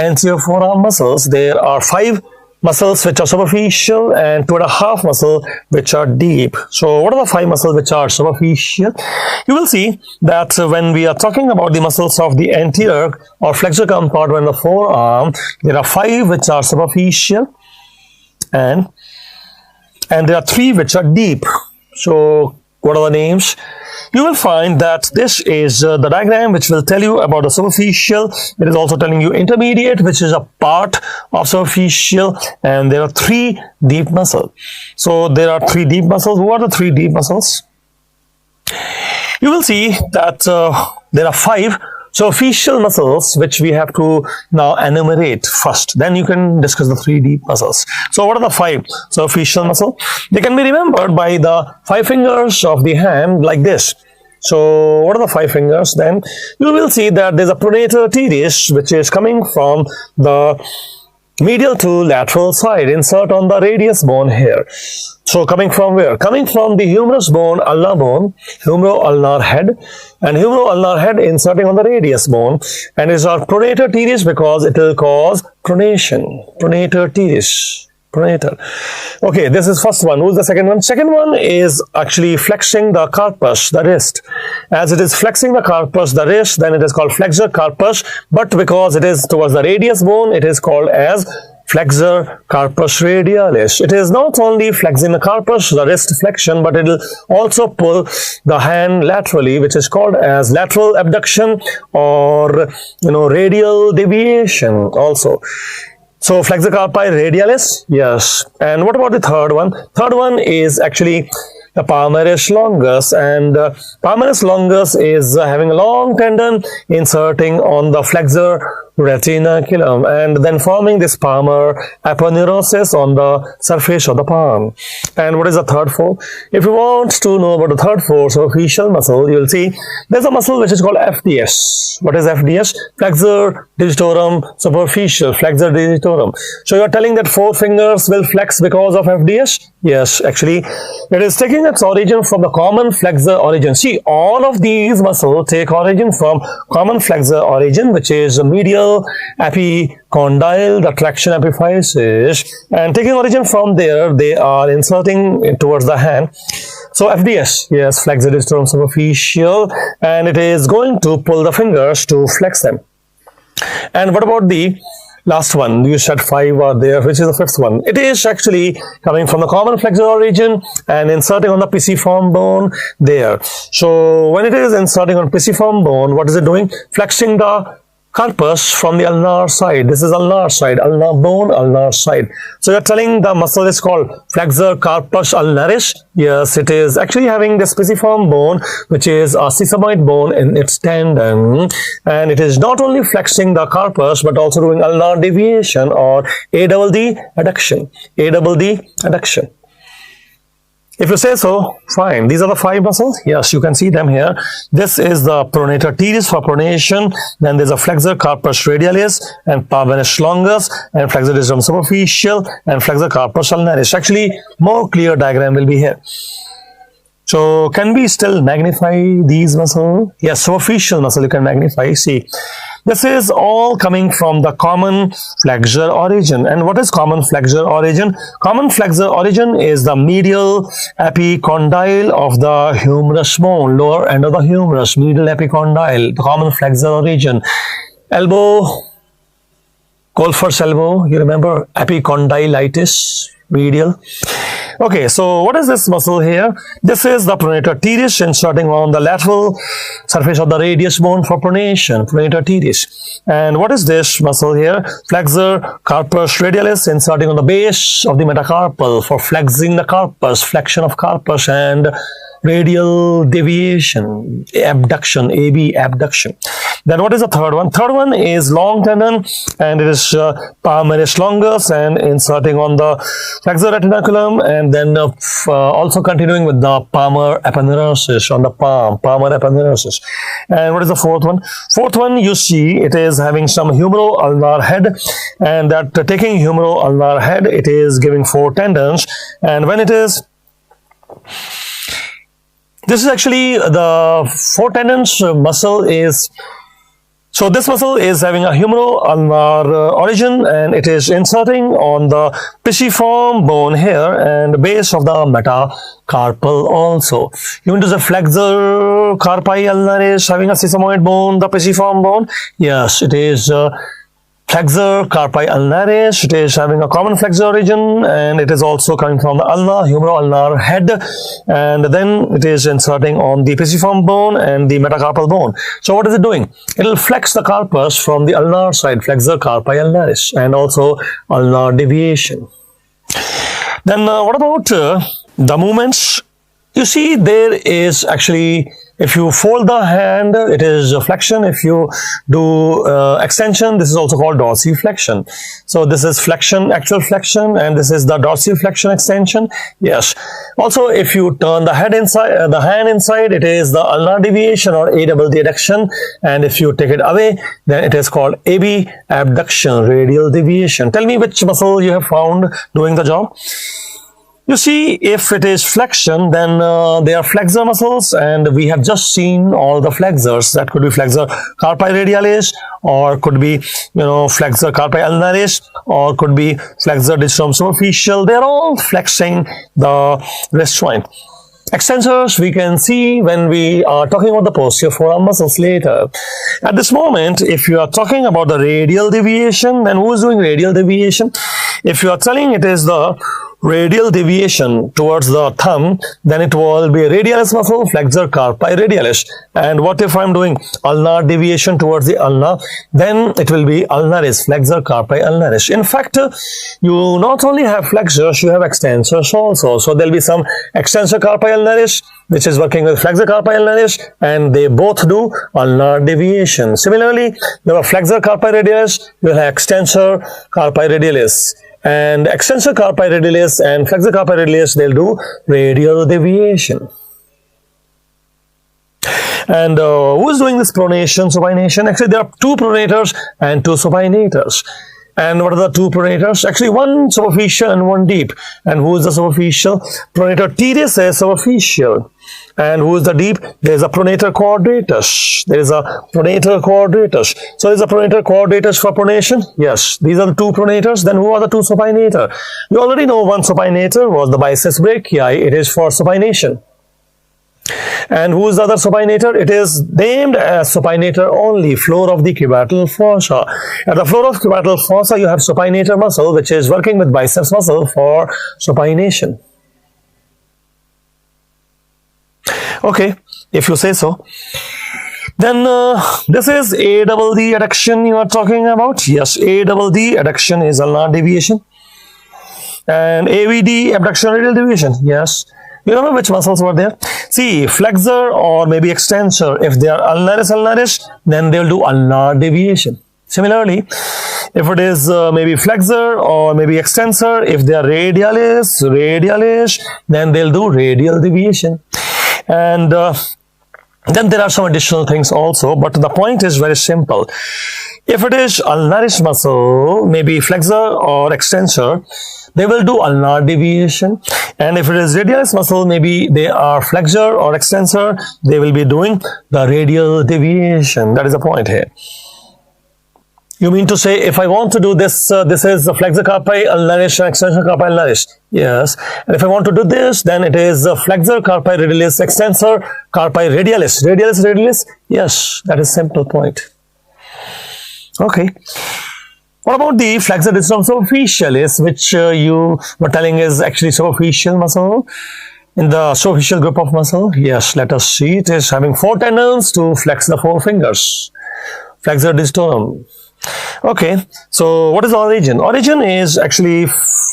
anterior forearm muscles, there are 5 muscles which are superficial and 2.5 muscles which are deep. So what are the 5 muscles which are superficial? You will see that when we are talking about the muscles of the anterior or flexor compartment of the forearm, there are 5 which are superficial and there are 3 which are deep. So what are the names? You will find that this is the diagram which will tell you about the superficial. It is also telling you intermediate, which is a part of superficial, and there are 3 deep muscles. So there are 3 deep muscles. Who are the 3 deep muscles? You will see that there are 5 superficial muscles which we have to now enumerate first. Then you can discuss the 3 deep muscles. So what are the 5 superficial muscles? They can be remembered by the 5 fingers of the hand like this. So what are the 5 fingers? Then you will see that there's a pronator teres which is coming from the medial to lateral side. Insert on the radius bone here. So coming from where? Coming from the humerus bone, ulnar bone, humero-ulnar head, and humero-ulnar head inserting on the radius bone, and is our pronator teres because it will cause pronation. Pronator teres. Pronator. Okay, this is first one. Who's the second one? Second one is actually flexing the carpus, the wrist. As it is flexing the carpus, the wrist, then it is called flexor carpus, but because it is towards the radius bone, it is called as flexor carpus radialis. It is not only flexing the carpus, the wrist flexion, but it will also pull the hand laterally, which is called as lateral abduction or radial deviation also. So flexor carpi radialis, yes. And what about the third one? Third one is actually the palmaris longus, and palmaris longus is having a long tendon inserting on the flexor retinaculum and then forming this palmar aponeurosis on the surface of the palm. And what is the third four? If you want to know about the third four superficial muscle, you will see there's a muscle which is called FDS. What is FDS? Flexor digitorum superficial, flexor digitorum. So you are telling that 4 fingers will flex because of FDS? Yes, actually it is taking its origin from the common flexor origin. See, all of these muscles take origin from common flexor origin, which is medial epicondyle, the traction epiphysis, and taking origin from there, they are inserting towards the hand. So FDS, yes, flexor digitorum superficial, and it is going to pull the fingers to flex them. And what about the last one? You said 5 are there. Which is the 5th one? It is actually coming from the common flexor origin and inserting on the pisiform bone there. So when it is inserting on pisiform bone, what is it doing? Flexing the carpus from the ulnar side. This is ulnar side, ulnar bone, ulnar side. So you're telling the muscle is called flexor carpus ulnaris. Yes, it is actually having this pisiform bone, which is a sesamoid bone in its tendon, and it is not only flexing the carpus but also doing ulnar deviation or ADD adduction. ADD adduction. If you say so, fine. These are the 5 muscles. Yes, you can see them here. This is the pronator teres for pronation. Then there's a flexor carpus radialis and palmaris longus and flexor digitorum superficial and flexor carpus ulnaris. Actually, more clear diagram will be here. So, can we still magnify these muscles? Yes, superficial muscle you can magnify. See, this is all coming from the common flexor origin. And what is common flexor origin? Common flexor origin is the medial epicondyle of the humerus bone, lower end of the humerus, medial epicondyle, the common flexor origin. Elbow, Colfer's elbow, you remember epicondylitis, medial. Okay, so what is this muscle here? This is the pronator teres inserting on the lateral surface of the radius bone for pronation, pronator teres. And what is this muscle here? Flexor carpus radialis inserting on the base of the metacarpal for flexing the carpus, flexion of carpus and radial deviation, abduction, AB abduction. Then what is the third one? Third one is long tendon, and it is palmaris longus and inserting on the flexor retinaculum, and then also continuing with the palmar aponeurosis on the palm, palmar aponeurosis. And what is the fourth one? Fourth one, you see it is having some humero-ulnar head, and that taking humero-ulnar head, it is giving 4 tendons, and when it is this is actually the 4 tendons muscle is So this muscle is having a humero-ulnar origin, and it is inserting on the pisiform bone here and base of the metacarpal also. You mean to say flexor carpi ulnaris having a sesamoid bone, the pisiform bone? Yes, it is flexor carpi ulnaris. It is having a common flexor origin, and it is also coming from the ulna, humero-ulnar head, and then it is inserting on the pisiform bone and the metacarpal bone. So what is it doing? It will flex the carpus from the ulnar side, flexor carpi ulnaris, and also ulnar deviation. Then what about the movements? You see, there is actually, if you fold the hand, it is a flexion. If you do extension, this is also called dorsiflexion. So this is flexion, actual flexion, and this is the dorsiflexion extension. Yes. Also, if you turn the head inside, the hand inside, it is the ulnar deviation or ADD adduction, and if you take it away, then it is called AB abduction, radial deviation. Tell me which muscle you have found doing the job. You see, if it is flexion, then they are flexor muscles, and we have just seen all the flexors. That could be flexor carpi radialis, or could be, flexor carpi ulnaris, or could be flexor digitorum superficial. They are all flexing the wrist joint. Extensors we can see when we are talking about the posterior forearm muscles later. At this moment, if you are talking about the radial deviation, then who is doing radial deviation? If you are telling it is the radial deviation towards the thumb, then it will be radialis muscle, flexor carpi radialis. And what if I'm doing ulnar deviation towards the ulna? Then it will be ulnaris, flexor carpi ulnaris. In fact, you not only have flexors, you have extensors also. So there will be some extensor carpi ulnaris, which is working with flexor carpi ulnaris, and they both do ulnar deviation. Similarly, you have flexor carpi radialis, you have extensor carpi radialis. And extensor carpi radialis and flexor carpi radialis, they'll do radial deviation. And who is doing this pronation, supination? Actually, there are two pronators and two supinators. And what are the two pronators? Actually, one superficial and one deep. And who is the superficial? Pronator teres is superficial. And who is the deep? There is a pronator quadratus. There is a pronator quadratus. So is a pronator quadratus for pronation? Yes. These are the two pronators. Then who are the two supinator? You already know one supinator was the biceps brachii. It is for supination. And who is the other supinator? It is named as supinator only, floor of the cubital fossa. At the floor of cubital fossa, you have supinator muscle, which is working with biceps muscle for supination. Okay, if you say so. Then this is ADD adduction you are talking about. Yes, ADD adduction is ulnar deviation. And AVD, abduction radial deviation. Yes. You remember which muscles were there? See, flexor or maybe extensor, if they are ulnaris, then they will do ulnar deviation. Similarly, if it is maybe flexor or maybe extensor, if they are radialis, then they'll do radial deviation. And then there are some additional things also, but the point is very simple. If it is ulnaris muscle, maybe flexor or extensor, they will do ulnar deviation. And if it is radialis muscle, maybe they are flexor or extensor, they will be doing the radial deviation. That is the point here. You mean to say, if I want to do this, this is the flexor carpi ulnaris and extensor carpi ulnaris. Yes. And if I want to do this, then it is flexor carpi radialis, extensor carpi radialis. Radialis. Yes, that is simple point. Okay. What about the flexor digitorum superficialis, which you were telling is actually superficial muscle? In the superficial group of muscle? Yes, let us see. It is having 4 tendons to flex the 4 fingers. Flexor digitorum. Okay, so what is the origin? Origin is actually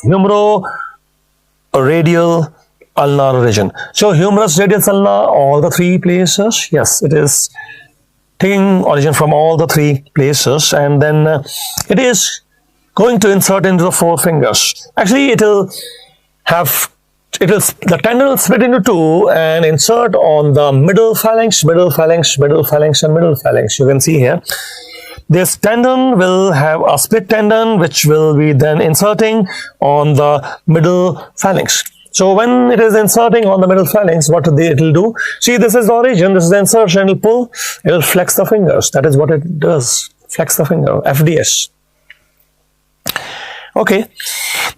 humero-radial ulnar origin. So humerus, radius, ulnar, all the 3 places. Yes, it is taking origin from all the 3 places, and then it is going to insert into the 4 fingers. Actually, it will have, the tendon will split into 2 and insert on the middle phalanx, and middle phalanx. You can see here. This tendon will have a split tendon, which will be then inserting on the middle phalanx. So when it is inserting on the middle phalanx, what it will do? See, this is the origin, this is the insertion. It will pull, it will flex the fingers. That is what it does. Flex the finger. FDS. Okay.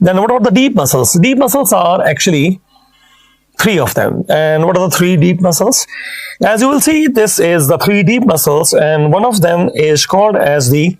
Then what about the deep muscles? Deep muscles are actually 3 of them. And what are the 3 deep muscles? As you will see, this is the 3 deep muscles, and one of them is called as the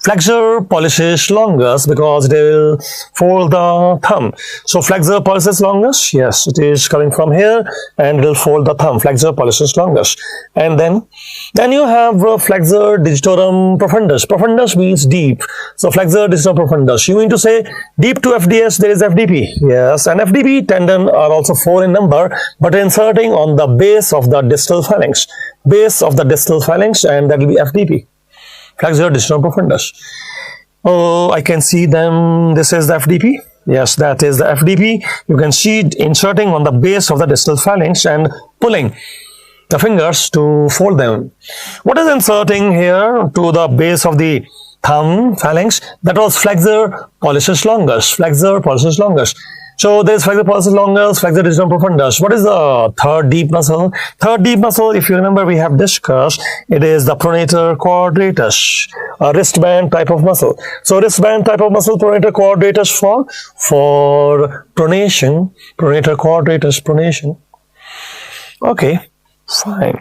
flexor pollicis longus, because they will fold the thumb. So flexor pollicis longus, yes, it is coming from here, and it will fold the thumb. Flexor pollicis longus. And then you have flexor digitorum profundus. Profundus means deep. So flexor digitorum profundus. You mean to say deep to FDS there is FDP. Yes, and FDP tendon are also 4 in number, but inserting on the base of the distal phalanx. Base of the distal phalanx, and that will be FDP. Flexor digitorum profundus. Oh, I can see them. This is the FDP. Yes, that is the FDP. You can see it inserting on the base of the distal phalanx and pulling the fingers to fold them. What is inserting here to the base of the thumb phalanx? That was flexor pollicis longus. Flexor pollicis longus. So there is flexor pollicis longus, flexor digitorum profundus. What is the third deep muscle? Third deep muscle, if you remember, we have discussed, it is the pronator quadratus, a wristband type of muscle. So wristband type of muscle, pronator quadratus for pronation, pronator quadratus, pronation. Okay, fine.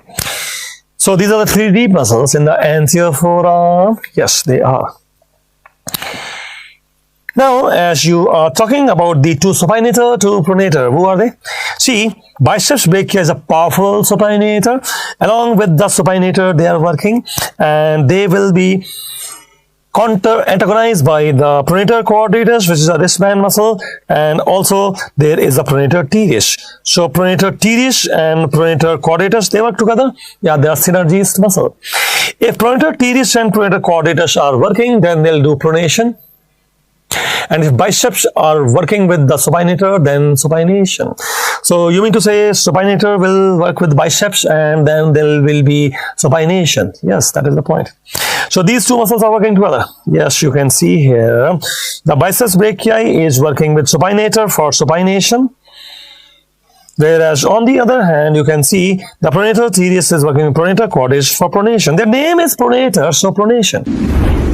So these are the 3 deep muscles in the anterior forearm. Yes, they are. Now, as you are talking about the 2 supinator to pronator, who are they? See, biceps brachii is a powerful supinator. Along with the supinator, they are working, and they will be antagonized by the pronator quadratus, which is a wristband muscle, and also there is a pronator teres. So pronator teres and pronator quadratus, they work together. Yeah, they are synergist muscle. If pronator teres and pronator quadratus are working, then they'll do pronation. And if biceps are working with the supinator, then supination. So you mean to say supinator will work with biceps, and then there will be supination. Yes, that is the point. So these 2 muscles are working together. Yes, you can see here the biceps brachii is working with supinator for supination, whereas on the other hand, you can see the pronator teres is working with pronator quadratus for pronation. Their name is pronator, so pronation.